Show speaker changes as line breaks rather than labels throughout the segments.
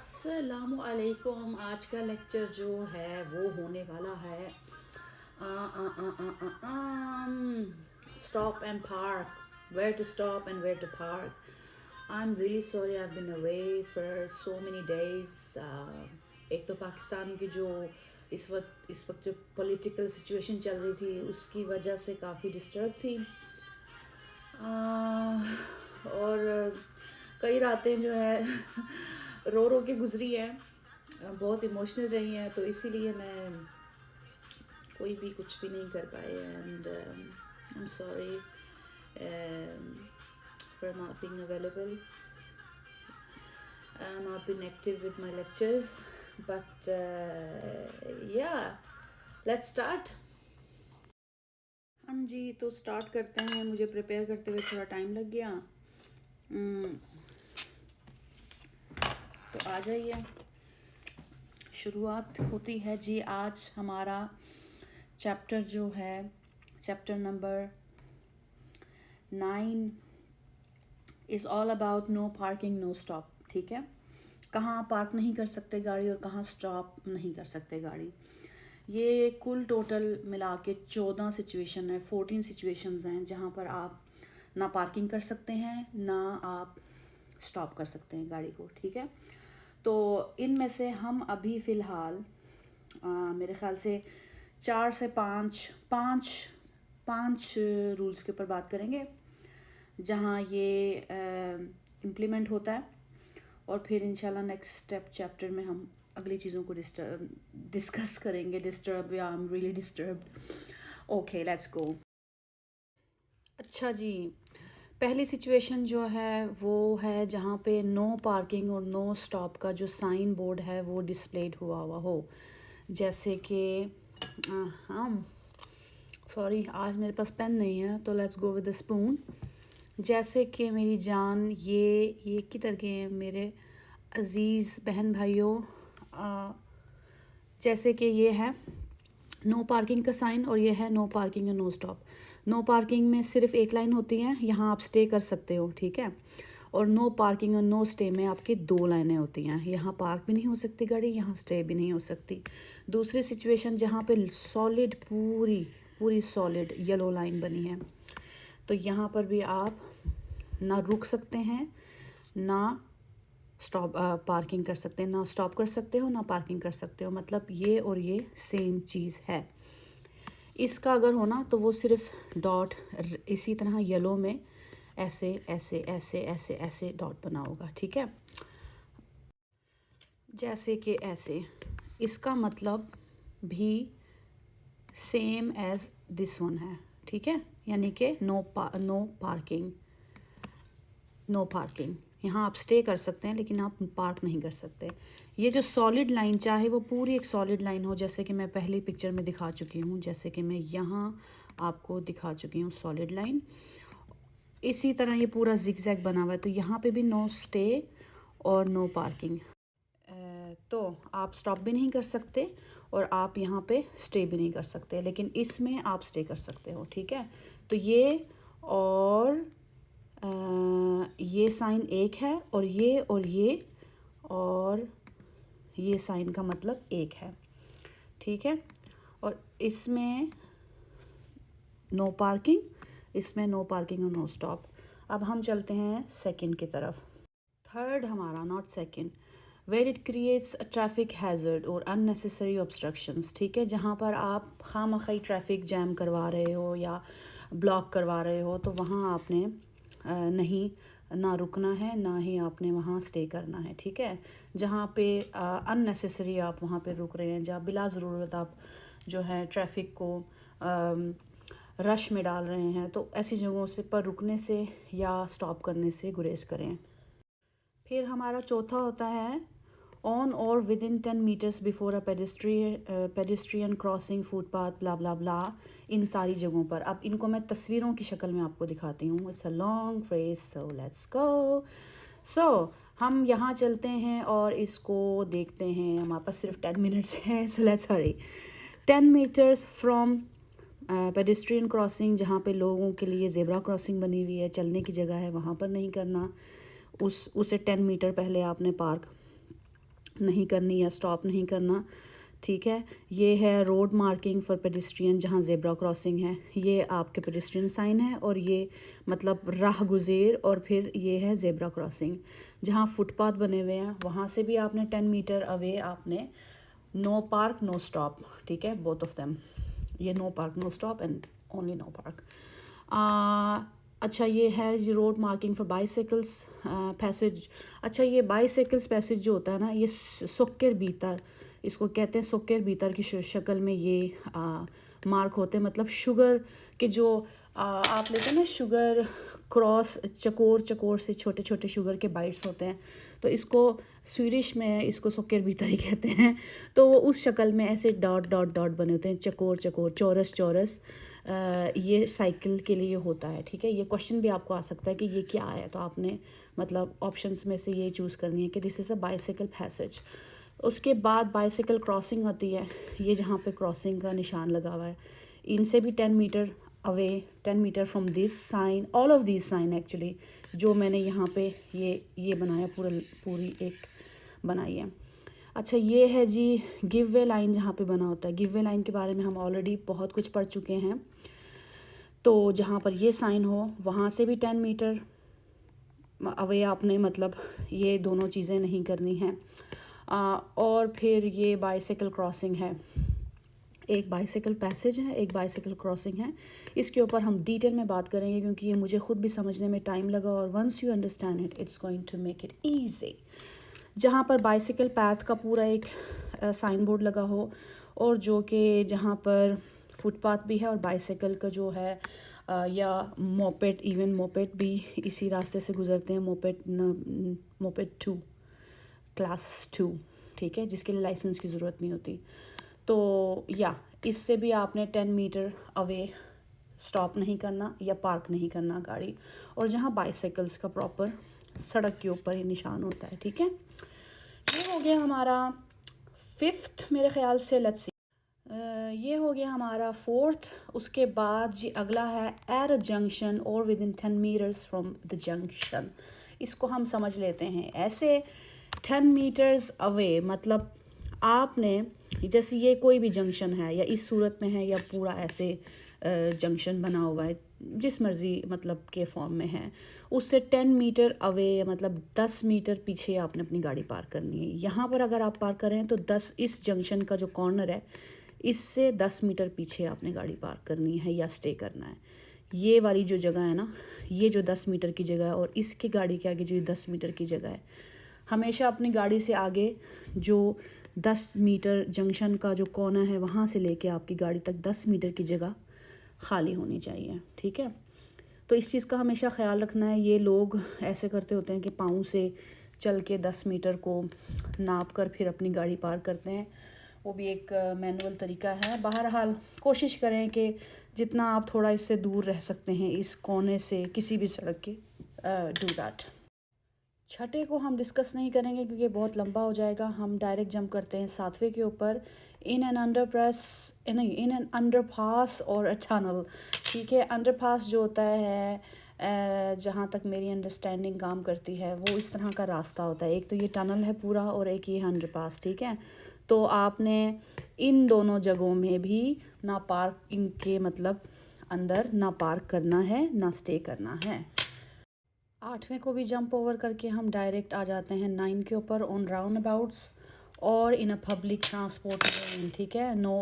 अस्सलामुअलैकुम। आज का लेक्चर जो है वो होने वाला है stop and park, where to stop and where to park. I am really sorry, I have been away for so many days. एक तो पाकिस्तान की जो इस वक्त जो पॉलिटिकल सिचुएशन चल रही थी उसकी वजह से काफ़ी डिस्टर्ब थी। और कई रातें जो है रो रो के गुजरी हैं, बहुत इमोशनल रही हैं, तो इसीलिए मैं कोई भी कुछ भी नहीं कर पाई। And I am sorry for not being available, not being active with my lectures, but yeah, let's start. हाँ जी, तो स्टार्ट करते हैं। मुझे प्रिपेयर करते हुए थोड़ा टाइम लग गया। तो आ जाइए, शुरुआत होती है जी। आज हमारा चैप्टर जो है chapter number 9 is all about no parking no stop. ठीक है, कहाँ पार्क नहीं कर सकते गाड़ी और कहाँ स्टॉप नहीं कर सकते गाड़ी। ये कुल टोटल मिला के 14 सिचुएशन है, 14 सिचुएशंस हैं जहाँ पर आप ना पार्किंग कर सकते हैं ना आप स्टॉप कर सकते हैं गाड़ी को। ठीक है, तो इनमें से हम अभी फ़िलहाल मेरे ख्याल से 4 से 5 रूल्स के ऊपर बात करेंगे जहाँ ये इम्प्लीमेंट होता है, और फिर इंशाल्लाह नेक्स्ट चैप्टर में हम अगली चीज़ों को डिस्कस करेंगे। डिस्टर्ब या आई am really disturbed. Okay, let's go. अच्छा जी, पहली सिचुएशन जो है वो है जहाँ पे नो पार्किंग और नो स्टॉप का जो साइन बोर्ड है वो डिस्प्लेड हुआ हो। जैसे कि हम सॉरी, आज मेरे पास पेन नहीं है, तो let's go with the spoon. जैसे कि मेरी जान, ये किधर गए हैं मेरे अज़ीज़ बहन भाइयों, जैसे कि ये है नो पार्किंग का साइन और ये है नो पार्किंग और नो स्टॉप। नो पार्किंग में सिर्फ एक लाइन होती है, यहाँ आप स्टे कर सकते हो। ठीक है, और नो पार्किंग और नो स्टे में आपकी 2 लाइनें होती हैं, यहाँ पार्क भी नहीं हो सकती गाड़ी, यहाँ स्टे भी नहीं हो सकती। दूसरी सिचुएशन जहाँ पे सॉलिड पूरी सॉलिड येलो लाइन बनी है, तो यहाँ पर भी आप ना रुक सकते हैं ना स्टॉप पार्किंग कर सकते हैं, ना स्टॉप कर सकते हो ना पार्किंग कर सकते हो। मतलब ये और ये सेम चीज़ है। इसका अगर होना तो वो सिर्फ डॉट इसी तरह येलो में ऐसे ऐसे ऐसे ऐसे ऐसे डॉट बना होगा। ठीक है, जैसे कि ऐसे। इसका मतलब भी सेम एज दिस वन है। ठीक है, यानी कि नो पार्किंग। यहाँ आप स्टे कर सकते हैं लेकिन आप पार्क नहीं कर सकते। ये जो सॉलिड लाइन, चाहे वो पूरी एक सॉलिड लाइन हो, जैसे कि मैं पहली पिक्चर में दिखा चुकी हूँ, जैसे कि मैं यहाँ आपको दिखा चुकी हूँ सॉलिड लाइन, इसी तरह ये पूरा जिगजैग बना हुआ है, तो यहाँ पे भी नो स्टे और नो पार्किंग। तो आप स्टॉप भी नहीं कर सकते और आप यहाँ पे स्टे भी नहीं कर सकते, लेकिन इसमें आप स्टे कर सकते हो। ठीक है, तो ये और ये साइन एक है और ये साइन का मतलब एक है। ठीक है, और इसमें नो पार्किंग, इसमें नो पार्किंग और नो स्टॉप। अब हम चलते हैं सेकंड की तरफ। थर्ड हमारा, not second, where it creates a traffic hazard और अननेसेसरी ऑब्स्ट्रक्शंस। ठीक है, जहाँ पर आप खामखाई ट्रैफिक जैम करवा रहे हो या ब्लॉक करवा रहे हो, तो वहाँ आपने नहीं ना रुकना है, ना ही आपने वहाँ स्टे करना है। ठीक है, जहाँ पे अननेसेसरी आप वहाँ पे रुक रहे हैं, जहाँ बिला ज़रूरत आप जो है ट्रैफिक को रश में डाल रहे हैं, तो ऐसी जगहों से पर रुकने से या स्टॉप करने से गुरेज करें। फिर हमारा चौथा होता है ऑन और within 10 metres before a pedestrian crossing, footpath, blah blah blah, इन सारी जगहों पर। अब इनको मैं तस्वीरों की शक्ल में आपको दिखाती हूँ। It's a long phrase, so let's go. So हम यहाँ चलते हैं और इसको देखते हैं। हमारे पास सिर्फ 10 मिनट्स हैं, so let's hurry. 10 metres from pedestrian crossing, जहाँ पे लोगों के लिए ज़ेब्रा क्रॉसिंग बनी हुई है, चलने की जगह है, वहाँ पर नहीं करना। उसे 10 मीटर पहले आपने पार्क नहीं करनी या स्टॉप नहीं करना, ठीक है। ये है रोड मार्किंग फॉर पेडिस्ट्रियन, जहाँ ज़ेब्रा क्रॉसिंग है, ये आपके पेडिस्ट्रियन साइन है, और ये मतलब राह गुज़ेर, और फिर ये है ज़ेब्रा क्रॉसिंग। जहाँ फुटपाथ बने हुए हैं वहाँ से भी आपने 10 मीटर अवे आपने नो पार्क नो स्टॉप, ठीक है, बोथ ऑफ देम, ये no park no stop and only no park. अच्छा, ये है जी road marking for bicycles passage. अच्छा, ये बाईसाइकिल्स पैसेज जो होता है ना, ये सुक्कर बीतर, इसको कहते हैं सुक्कर बीतर की शक्ल में ये मार्क होते हैं। मतलब शुगर के जो आप लेते हैं ना शुगर क्रॉस, चकोर चकोर से छोटे छोटे शुगर के बाइट्स होते हैं, तो इसको स्वीडिश में इसको सुक्कर बीतर ही कहते हैं। तो वो उस शक्ल में ऐसे डॉट डॉट डॉट बने होते हैं, चकोर चकोर, चौरस चौरस, ये साइकिल के लिए होता है, ठीक है। ये क्वेश्चन भी आपको आ सकता है कि ये क्या है, तो आपने मतलब ऑप्शंस में से ये चूज़ करनी है कि this is a bicycle passage. उसके बाद बाईसाइकिल क्रॉसिंग आती है, ये जहाँ पे क्रॉसिंग का निशान लगा हुआ है, इनसे भी 10 metre away, 10 metre from this sign, all of this sign actually, जो मैंने यहाँ पे ये बनाया, पूरी एक बनाई है। अच्छा, ये है जी गिव वे लाइन, जहाँ पे बना होता है। गिव वे लाइन के बारे में हम ऑलरेडी बहुत कुछ पढ़ चुके हैं। तो जहाँ पर ये साइन हो वहाँ से भी 10 मीटर अवे आपने मतलब ये दोनों चीज़ें नहीं करनी हैं। और फिर ये बाईसाइकिल क्रॉसिंग है, एक बाईसाइकिल पैसेज है, एक बाईसाइकिल क्रॉसिंग है। इसके ऊपर हम डिटेल में बात करेंगे क्योंकि ये मुझे खुद भी समझने में टाइम लगा, और once you understand it it's going to make it easy. जहाँ पर बाईसाइकिल पैथ का पूरा एक साइन बोर्ड लगा हो, और जो कि जहाँ पर फुटपाथ भी है और बाईसाइकिल का जो है या मोपेड, इवन मोपेड भी इसी रास्ते से गुजरते हैं, मोपेड 2 क्लास 2, ठीक है, जिसके लिए लाइसेंस की ज़रूरत नहीं होती। तो या इससे भी आपने 10 मीटर अवे स्टॉप नहीं करना या पार्क नहीं करना गाड़ी, और जहाँ बाईसाइकिल्स का प्रॉपर सड़क के ऊपर ही निशान होता है, ठीक है। ये हो गया हमारा 5th मेरे ख्याल से, लेट्स सी, ये हो गया हमारा 4th। उसके बाद जी अगला है एट अ जंक्शन और within 10 metres from the junction. इसको हम समझ लेते हैं ऐसे, 10 मीटर्स अवे मतलब आपने, जैसे ये कोई भी जंक्शन है या इस सूरत में है या पूरा ऐसे जंक्शन बना हुआ है, जिस मर्ज़ी मतलब के फॉर्म में है, उससे 10 मीटर अवे मतलब 10 मीटर पीछे आपने अपनी गाड़ी पार्क करनी है। यहाँ पर अगर आप पार्क करें तो 10, इस जंक्शन का जो कॉर्नर है इससे 10 मीटर पीछे आपने गाड़ी पार्क करनी है या स्टे करना है। ये वाली जो जगह है ना, ये जो 10 मीटर की जगह है, और इसकी गाड़ी के आगे जो 10 मीटर की जगह है, हमेशा अपनी गाड़ी से आगे जो 10 मीटर जंक्शन का जो कोना है वहाँ से लेके आपकी गाड़ी तक 10 मीटर की जगह खाली होनी चाहिए, ठीक है। तो इस चीज़ का हमेशा ख्याल रखना है। ये लोग ऐसे करते होते हैं कि पाँव से चल के 10 मीटर को नाप कर फिर अपनी गाड़ी पार करते हैं, वो भी एक मैनुअल तरीका है। बहरहाल कोशिश करें कि जितना आप थोड़ा इससे दूर रह सकते हैं इस कोने से किसी भी सड़क के, डू दैट। छठे को हम डिस्कस नहीं करेंगे क्योंकि बहुत लंबा हो जाएगा। हम डायरेक्ट जंप करते हैं 7वें के ऊपर, इन एन अंडरपास और अ टनल, ठीक है। अंडरपास जो होता है जहाँ तक मेरी अंडरस्टैंडिंग काम करती है वो इस तरह का रास्ता होता है, एक तो ये टनल है पूरा और एक ये अंडरपास, ठीक है। तो आपने इन दोनों जगहों में भी ना पार्क, इनके मतलब अंदर ना पार्क करना है ना स्टे करना है। 8वें को भी जंप ओवर करके हम डायरेक्ट आ जाते हैं 9 के ऊपर, ऑन राउंड अबाउट्स और इन अ पब्लिक ट्रांसपोर्ट लेन, ठीक है। 9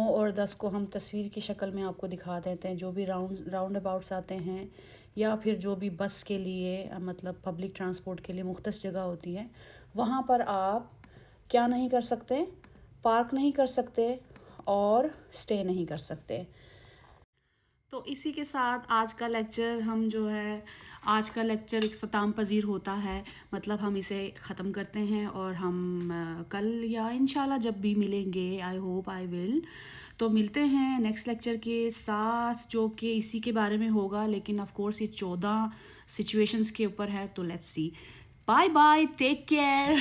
और 10 को हम तस्वीर की शक्ल में आपको दिखा देते हैं। जो भी राउंड अबाउट्स आते हैं या फिर जो भी बस के लिए मतलब पब्लिक ट्रांसपोर्ट के लिए मुख्तस जगह होती है, वहाँ पर आप क्या नहीं कर सकते, पार्क नहीं कर सकते और स्टे नहीं कर सकते। तो इसी के साथ आज का लेक्चर हम जो है, आज का लेक्चर इख्तिताम पजीर होता है, मतलब हम इसे ख़त्म करते हैं, और हम कल या इंशाल्लाह जब भी मिलेंगे, आई होप आई विल, तो मिलते हैं नेक्स्ट लेक्चर के साथ जो कि इसी के बारे में होगा, लेकिन ऑफ कोर्स ये 14 सिचुएशंस के ऊपर है। तो let's see, bye bye, take care.